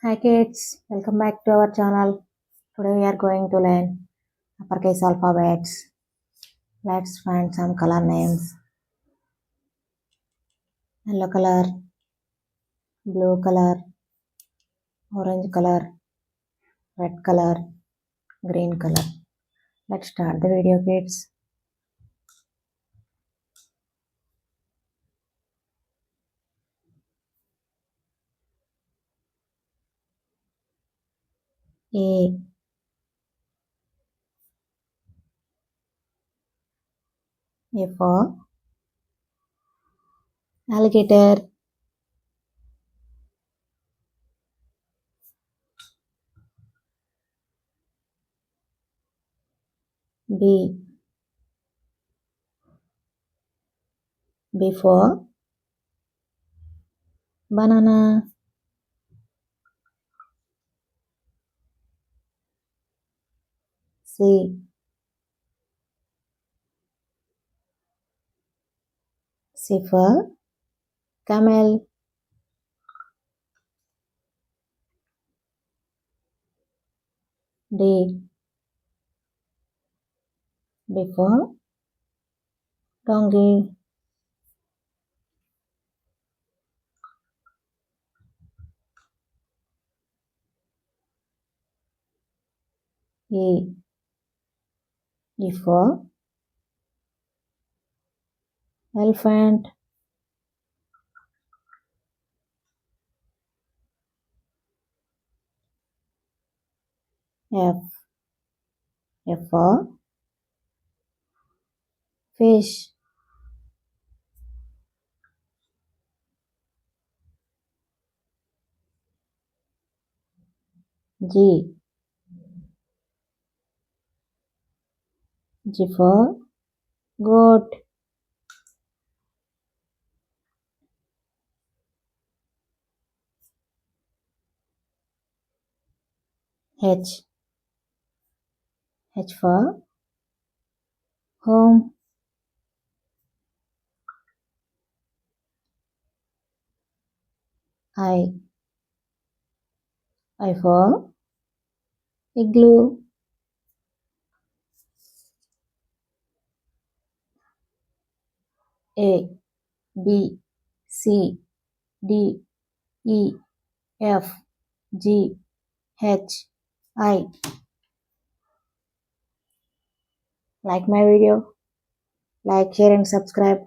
Hi kids, welcome back to our channel. Today we are going to learn uppercase alphabets. Let's find some color names. Yellow color, blue color, orange color, red color, green color. Let's start the video kids. A for alligator. B for banana. C for camel. D for donkey. E for elephant. F for fish. G for goat. H for home. I for igloo. A B C D E F G H I. Like my video, like, share and subscribe.